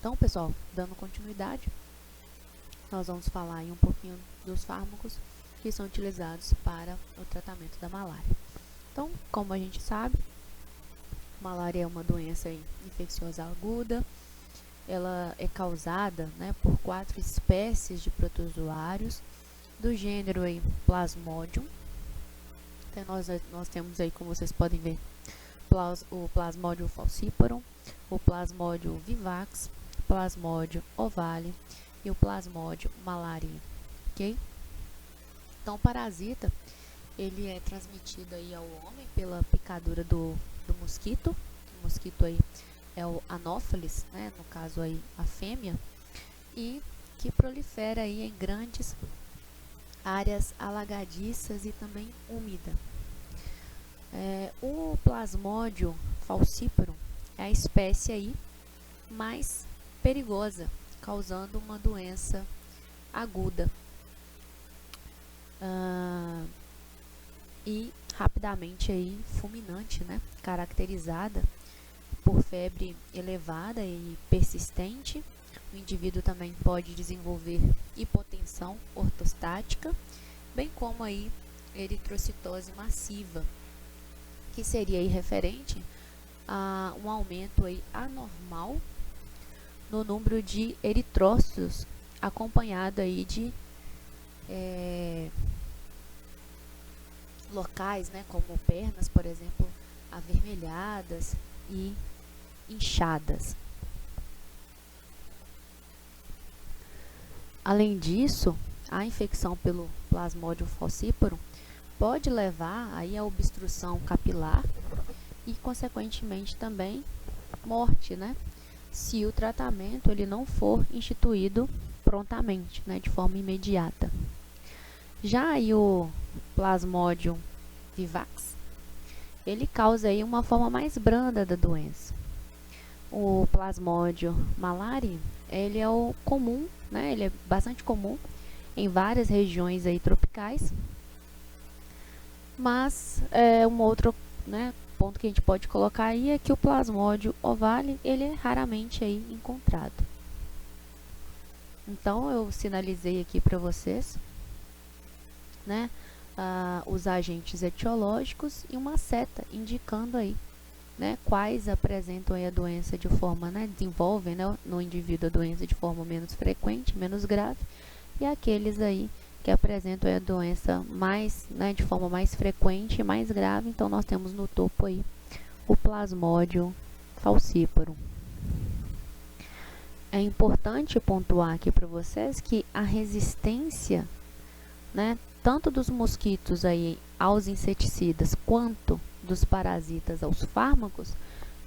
Então, pessoal, dando continuidade, nós vamos falar aí um pouquinho dos fármacos que são utilizados para o tratamento da malária. Então, como a gente sabe, malária é uma doença infecciosa aguda. Ela é causada, né, por 4 espécies de protozoários do gênero aí, Plasmodium. Então, nós temos aí, como vocês podem ver, o Plasmodium falciparum, o Plasmodium vivax, o Plasmodium ovale e o Plasmodium malariae, ok? Então, o parasita, ele é transmitido aí ao homem pela picadura do mosquito. O mosquito aí é o Anopheles, né, no caso aí a fêmea, e que prolifera aí em grandes áreas alagadiças e também úmida. O Plasmodium falciparum é a espécie aí mais perigosa, causando uma doença aguda e rapidamente aí fulminante, né, caracterizada por febre elevada e persistente. O indivíduo também pode desenvolver hipotensão ortostática, bem como aí eritrocitose massiva, que seria aí referente a um aumento aí anormal no número de eritrócitos, acompanhado aí de locais, né, como pernas, por exemplo, avermelhadas e inchadas. Além disso, a infecção pelo Plasmodium falciparum pode levar aí a obstrução capilar e, consequentemente, também morte, né, se o tratamento ele não for instituído prontamente, né, de forma imediata. Já aí o Plasmodium vivax, ele causa aí uma forma mais branda da doença. O Plasmodium malariae, ele é o comum, né, ele é bastante comum em várias regiões aí tropicais, mas um outro, né, ponto que a gente pode colocar aí é que o Plasmodium ovale, ele é raramente aí encontrado. Então, eu sinalizei aqui para vocês, né, os agentes etiológicos e uma seta indicando aí, né, quais apresentam aí a doença de forma, né, desenvolvem, né, no indivíduo a doença de forma menos frequente, menos grave, e aqueles aí que apresentam aí a doença mais, né, de forma mais frequente e mais grave. Então, nós temos no topo aí o Plasmodium falciparum. É importante pontuar aqui para vocês que a resistência, né, tanto dos mosquitos aí aos inseticidas quanto dos parasitas aos fármacos,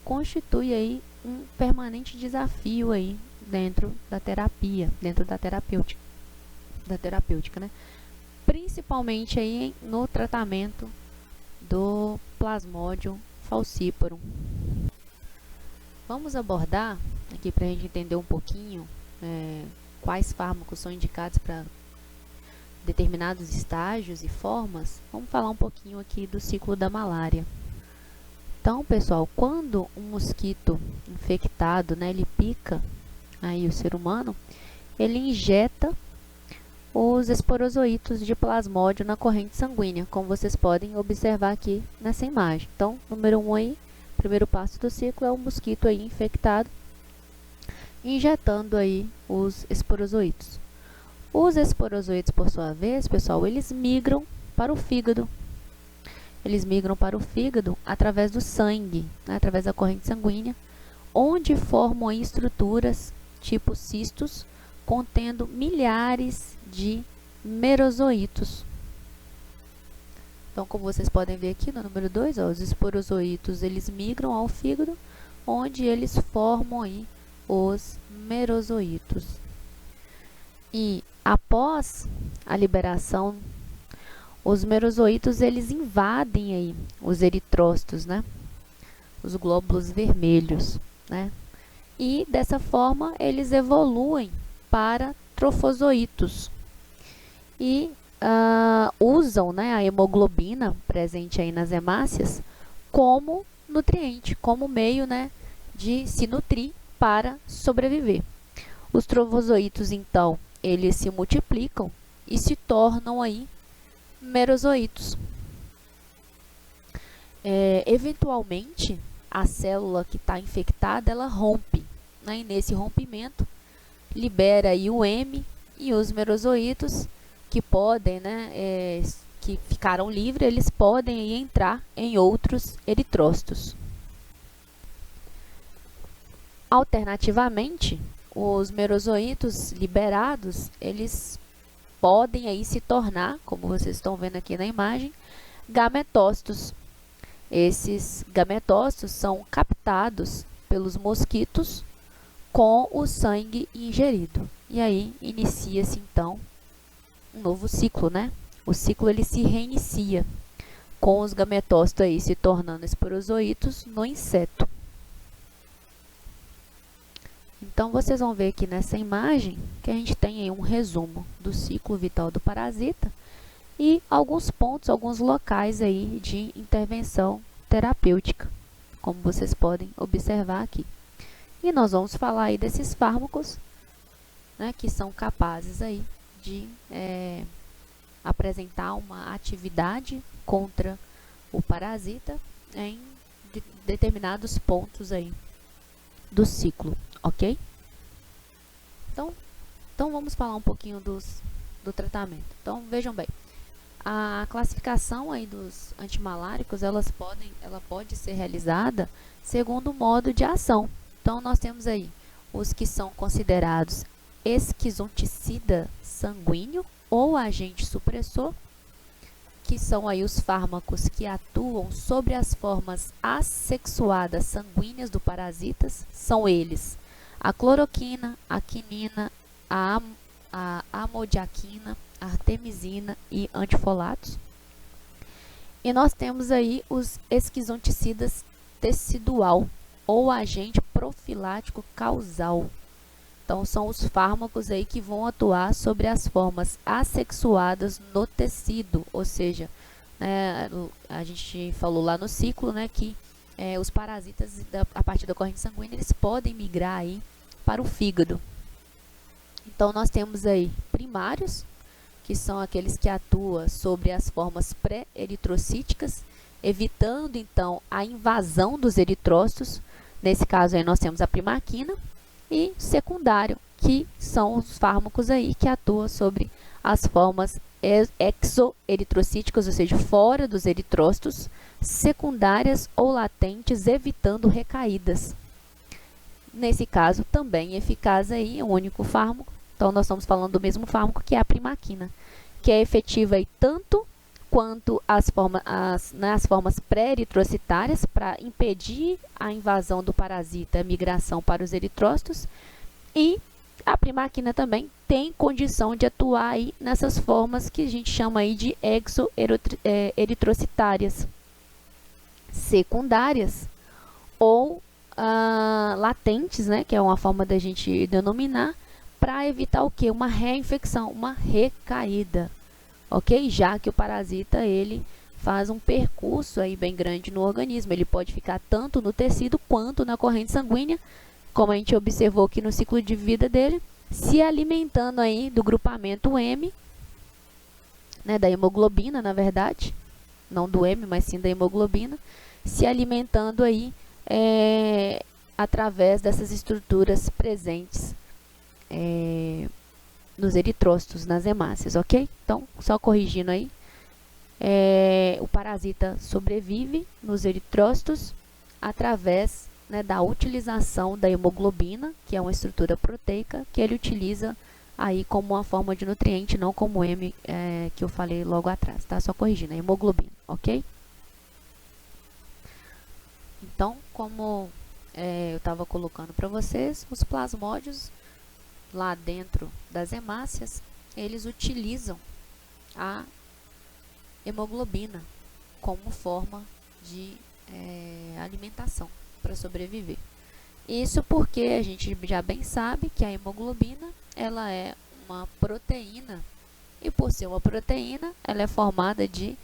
constitui aí um permanente desafio aí dentro da terapia, dentro da terapêutica, né? Principalmente aí no tratamento do Plasmodium falciparum. Vamos abordar aqui para a gente entender um pouquinho quais fármacos são indicados para determinados estágios e formas. Vamos falar um pouquinho aqui do ciclo da malária. Então, pessoal, quando um mosquito infectado, né, ele pica aí o ser humano, ele injeta os esporozoítos de plasmódio na corrente sanguínea, como vocês podem observar aqui nessa imagem. Então, número 1 aí, primeiro passo do ciclo é o mosquito aí infectado, injetando aí os esporozoítos. Os esporozoítos, por sua vez, pessoal, eles migram para o fígado. Eles migram para o fígado através do sangue, né, através da corrente sanguínea, onde formam aí estruturas tipo cistos, contendo milhares de merozoítos. Então, como vocês podem ver aqui no número 2, os esporozoítos, eles migram ao fígado, onde eles formam aí os merozoítos. E após a liberação, os merozoítos, eles invadem aí os eritrócitos, né? Os glóbulos vermelhos, né? E dessa forma eles evoluem para trofozoítos e usam, né, a hemoglobina presente aí nas hemácias como nutriente, como meio, né, de se nutrir para sobreviver. Os trofozoítos, então, eles se multiplicam e se tornam aí merozoítos. Eventualmente, a célula que está infectada, ela rompe, né? E nesse rompimento, libera aí o M e os merozoítos que podem, né, que ficaram livres, eles podem aí entrar em outros eritrócitos. Alternativamente, os merozoítos liberados, eles podem aí se tornar, como vocês estão vendo aqui na imagem, gametócitos. Esses gametócitos são captados pelos mosquitos com o sangue ingerido. E aí inicia-se então um novo ciclo, né? O ciclo ele se reinicia com os gametócitos aí se tornando esporozoítos no inseto. Então, vocês vão ver aqui nessa imagem que a gente tem aí um resumo do ciclo vital do parasita e alguns pontos, alguns locais aí de intervenção terapêutica, como vocês podem observar aqui. E nós vamos falar aí desses fármacos, né, que são capazes aí de apresentar uma atividade contra o parasita em determinados pontos aí do ciclo, ok? Então vamos falar um pouquinho do tratamento. Então, vejam bem, a classificação aí dos antimaláricos, ela pode ser realizada segundo o modo de ação. Então, nós temos aí os que são considerados esquizonticida sanguíneo ou agente supressor, que são aí os fármacos que atuam sobre as formas assexuadas sanguíneas do parasitas, são eles a cloroquina, a quinina, a amodiaquina, a artemisina e antifolatos. E nós temos aí os esquizonticidas tecidual ou agente profilático causal. Então, são os fármacos aí que vão atuar sobre as formas assexuadas no tecido, ou seja, né, a gente falou lá no ciclo, né, que os parasitas, a partir da corrente sanguínea, eles podem migrar aí para o fígado. Então, nós temos aí primários, que são aqueles que atuam sobre as formas pré-eritrocíticas, evitando, então, a invasão dos eritrócitos. Nesse caso, aí nós temos a primaquina. E secundário, que são os fármacos aí que atuam sobre as formas exoeritrocíticas, ou seja, fora dos eritrócitos, secundárias ou latentes, evitando recaídas. Nesse caso, também eficaz aí, um único fármaco. Então, nós estamos falando do mesmo fármaco, que é a primaquina, que é efetiva aí tanto quanto as formas pré-eritrocitárias para impedir a invasão do parasita, a migração para os eritrócitos, e a primaquina também tem condição de atuar aí nessas formas que a gente chama aí de exoeritrocitárias secundárias ou latentes, né, que é uma forma da gente denominar, para evitar o que? Uma reinfecção, uma recaída. Ok? Já que o parasita, ele faz um percurso aí bem grande no organismo. Ele pode ficar tanto no tecido quanto na corrente sanguínea, como a gente observou aqui no ciclo de vida dele, se alimentando aí do grupamento M, né, da hemoglobina, na verdade, não do M, mas sim da hemoglobina, se alimentando aí através dessas estruturas presentes nos eritrócitos, nas hemácias, ok? Então, só corrigindo aí, o parasita sobrevive nos eritrócitos através, né, da utilização da hemoglobina, que é uma estrutura proteica, que ele utiliza aí como uma forma de nutriente, não como M, que eu falei logo atrás, tá? Só corrigindo, a hemoglobina, ok? Então, como eu estava colocando para vocês, os plasmódios lá dentro das hemácias, eles utilizam a hemoglobina como forma de alimentação para sobreviver. Isso porque a gente já bem sabe que a hemoglobina, ela é uma proteína, e por ser uma proteína, ela é formada de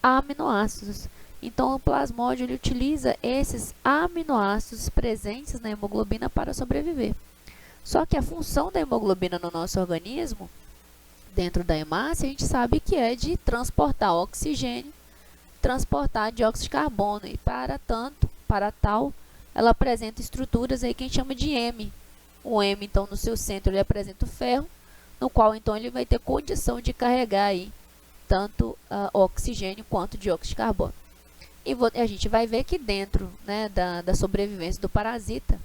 aminoácidos. Então, o plasmódio ele utiliza esses aminoácidos presentes na hemoglobina para sobreviver. Só que a função da hemoglobina no nosso organismo, dentro da hemácia, a gente sabe que é de transportar oxigênio, transportar dióxido de carbono. E para tal, ela apresenta estruturas aí que a gente chama de heme. O heme, então, no seu centro, ele apresenta o ferro, no qual, então, ele vai ter condição de carregar aí tanto oxigênio quanto dióxido de carbono. E a gente vai ver que dentro, né, da sobrevivência do parasita,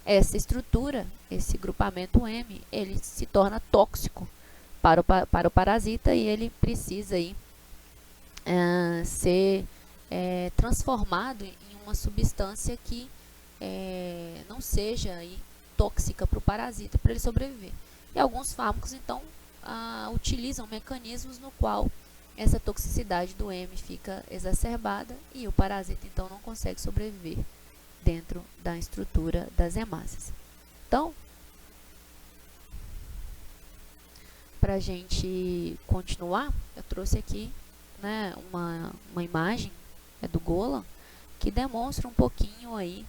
essa estrutura, esse grupamento M, ele se torna tóxico para o parasita e ele precisa aí, ser transformado em uma substância que não seja aí tóxica para o parasita, para ele sobreviver. E alguns fármacos, então, utilizam mecanismos no qual essa toxicidade do M fica exacerbada e o parasita, então, não consegue sobreviver dentro da estrutura das hemácias. Então, para a gente continuar, eu trouxe aqui, né, uma imagem do Golan que demonstra um pouquinho aí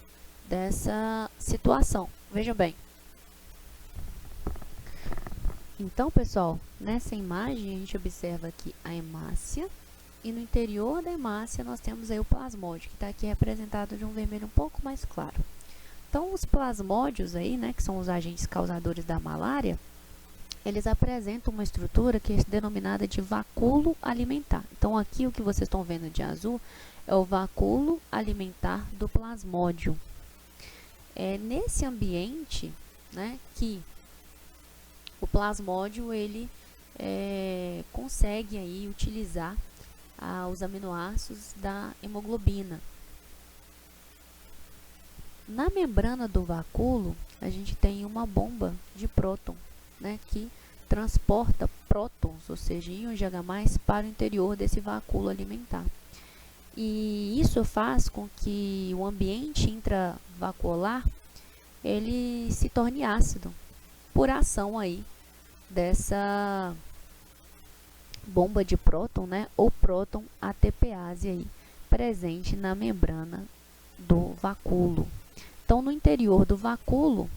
dessa situação. Vejam bem. Então, pessoal, nessa imagem a gente observa aqui a hemácia e no interior da hemácia nós temos aí o plasmódio, que está aqui representado de um vermelho um pouco mais claro. Então, os plasmódios aí, né, que são os agentes causadores da malária, eles apresentam uma estrutura que é denominada de vacúolo alimentar. Então, aqui o que vocês estão vendo de azul é o vacúolo alimentar do plasmódio. É nesse ambiente, né, que o plasmódio ele consegue aí utilizar os aminoácidos da hemoglobina. Na membrana do vacúolo, a gente tem uma bomba de próton, né, que transporta prótons, ou seja, íons de H+, para o interior desse vacúolo alimentar. E isso faz com que o ambiente intravacuolar ele se torne ácido, por ação aí dessa bomba de próton, né, ou próton ATPase aí, presente na membrana do vacúolo. Então, no interior do vacúolo,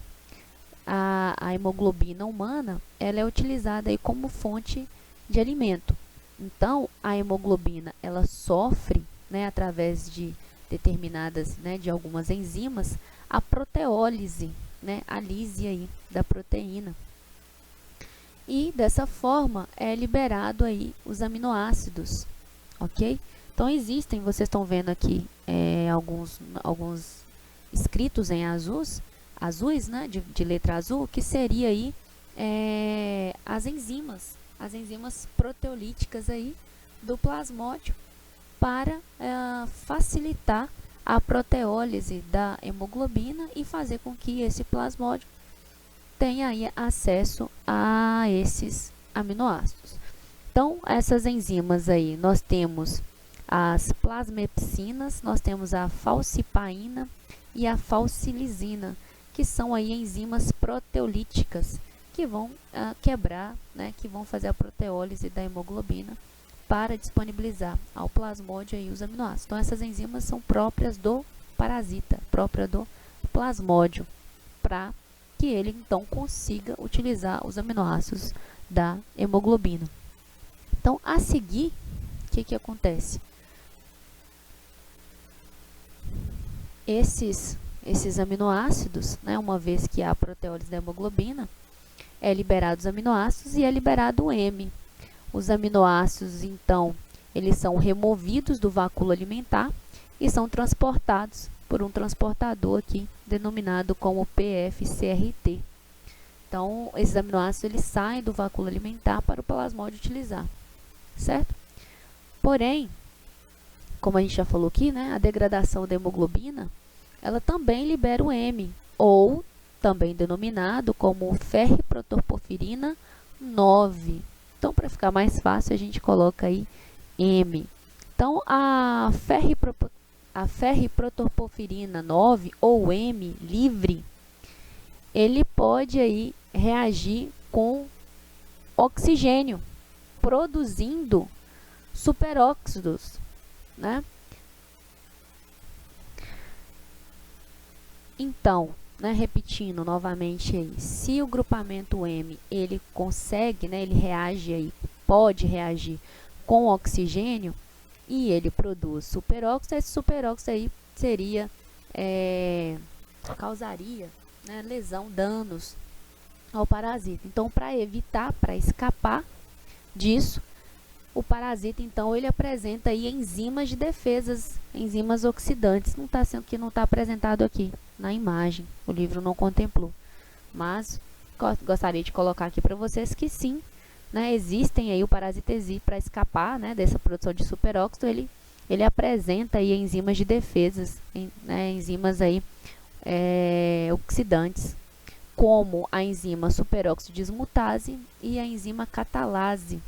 a hemoglobina humana ela é utilizada aí como fonte de alimento. Então, a hemoglobina ela sofre, né, através de determinadas, né, de algumas enzimas, a proteólise, né, a lise aí da proteína. E dessa forma é liberado aí os aminoácidos, ok? Então existem, vocês estão vendo aqui alguns escritos em azuis, né, de letra azul, que seria aí as enzimas proteolíticas aí do plasmódio para facilitar a proteólise da hemoglobina e fazer com que esse plasmódio tenha aí acesso a esses aminoácidos. Então, essas enzimas aí, nós temos as plasmepsinas, nós temos a falcipaína e a falcilisina, que são aí enzimas proteolíticas que vão quebrar, né, que vão fazer a proteólise da hemoglobina para disponibilizar ao plasmódio aí os aminoácidos. Então, essas enzimas são próprias do parasita, própria do plasmódio, para que ele então consiga utilizar os aminoácidos da hemoglobina. Então, a seguir, o que acontece? Esses aminoácidos, né, uma vez que há a proteólise da hemoglobina, é liberado os aminoácidos e é liberado o M. Os aminoácidos, então, eles são removidos do vacúolo alimentar e são transportados por um transportador aqui, denominado como PFCRT. Então, esses aminoácidos eles saem do vacúolo alimentar para o plasmódio utilizar, certo? Porém, como a gente já falou aqui, né, a degradação da hemoglobina, ela também libera o M, ou também denominado como ferriprotoporfirina 9. Então, para ficar mais fácil, a gente coloca aí M. Então, a ferriprotoporfirina 9, ou M livre, ele pode aí reagir com oxigênio, produzindo superóxidos. né? Então, né, repetindo novamente aí, se o grupamento M, ele consegue, né, ele reage aí, pode reagir com oxigênio e ele produz superóxido, esse superóxido aí seria, causaria, né, lesão, danos ao parasita. Então, para evitar, para escapar disso, o parasita, então, ele apresenta aí enzimas de defesas, enzimas oxidantes. Não está sendo que não está apresentado aqui na imagem, o livro não contemplou. Mas gostaria de colocar aqui para vocês que sim, né, existem aí, o parasita existe para escapar, né, dessa produção de superóxido, ele apresenta aí enzimas de defesas, né, enzimas aí oxidantes, como a enzima superóxido dismutase e a enzima catalase,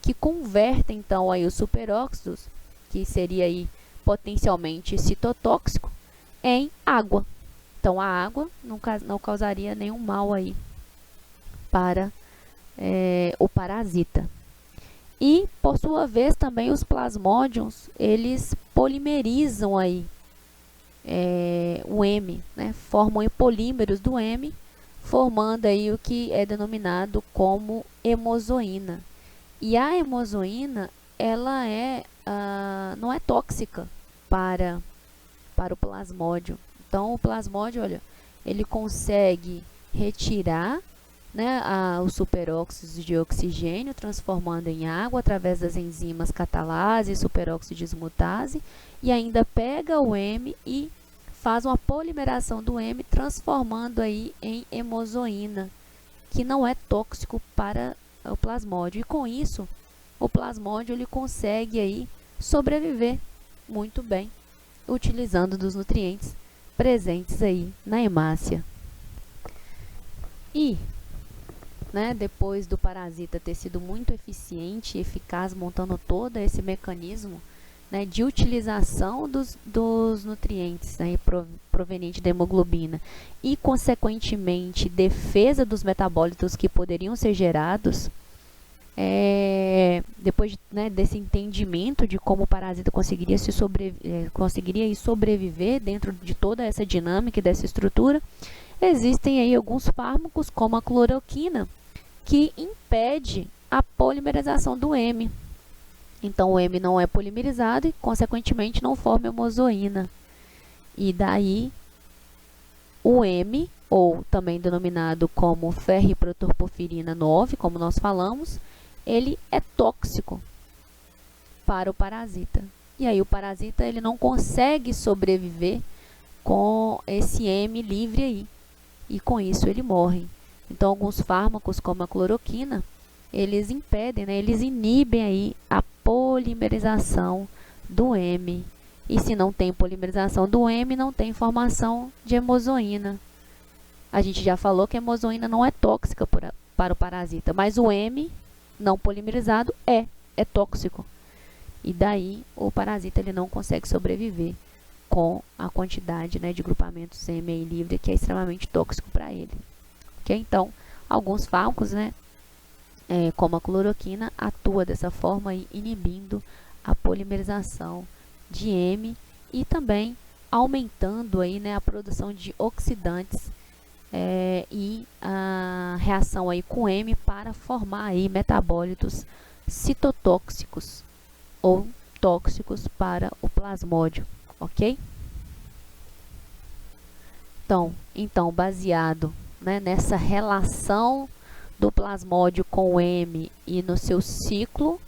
que converte então aí os superóxidos, que seria aí potencialmente citotóxico, em água. Então a água não causaria nenhum mal aí para o parasita. E por sua vez também os plasmódios, eles polimerizam aí o M, né? Formam polímeros do M, formando aí o que é denominado como hemozoína. E a hemozoína, ela não é tóxica para o plasmódio. Então, o plasmódio, olha, ele consegue retirar, né, os superóxidos de oxigênio, transformando em água através das enzimas catalase e superóxido dismutase, e ainda pega o M e faz uma polimeração do M, transformando aí em hemozoína, que não é tóxico para o plasmódio. E com isso, o plasmódio ele consegue aí sobreviver muito bem, utilizando dos nutrientes presentes aí na hemácia. E, né, depois do parasita ter sido muito eficiente e eficaz, montando todo esse mecanismo, né, de utilização dos nutrientes, né, provenientes da hemoglobina e, consequentemente, defesa dos metabólitos que poderiam ser gerados, depois né, desse entendimento de como o parasita conseguiria sobreviver dentro de toda essa dinâmica e dessa estrutura, existem aí alguns fármacos, como a cloroquina, que impede a polimerização do M. Então, o M não é polimerizado e, consequentemente, não forma hemozoína. E daí, o M, ou também denominado como ferriprotorporfirina 9, como nós falamos, ele é tóxico para o parasita. E aí, o parasita ele não consegue sobreviver com esse M livre aí. E com isso, ele morre. Então, alguns fármacos, como a cloroquina, eles impedem, né, eles inibem aí a polimerização do M. E se não tem polimerização do M, não tem formação de hemozoína. A gente já falou que a hemozoína não é tóxica para o parasita, mas o M não polimerizado é tóxico. E daí o parasita ele não consegue sobreviver com a quantidade, né, de grupamentos M aí livre, que é extremamente tóxico para ele. Okay? Então, alguns fármacos, né, como a cloroquina, atua dessa forma aí, inibindo a polimerização de M e também aumentando aí, né, a produção de oxidantes e a reação aí com M para formar aí metabólitos citotóxicos ou tóxicos para o plasmódio, ok? Então baseado, né, nessa relação do plasmódio com o M e no seu ciclo,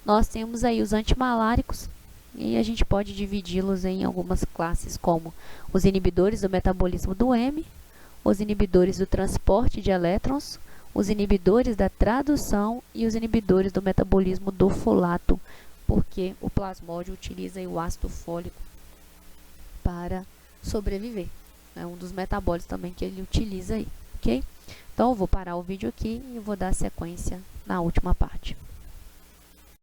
nós temos aí os antimaláricos e a gente pode dividi-los em algumas classes, como os inibidores do metabolismo do M, os inibidores do transporte de elétrons, os inibidores da tradução e os inibidores do metabolismo do folato, porque o plasmódio utiliza aí o ácido fólico para sobreviver. É um dos metabólitos também que ele utiliza aí, ok? Então, eu vou parar o vídeo aqui e vou dar sequência na última parte.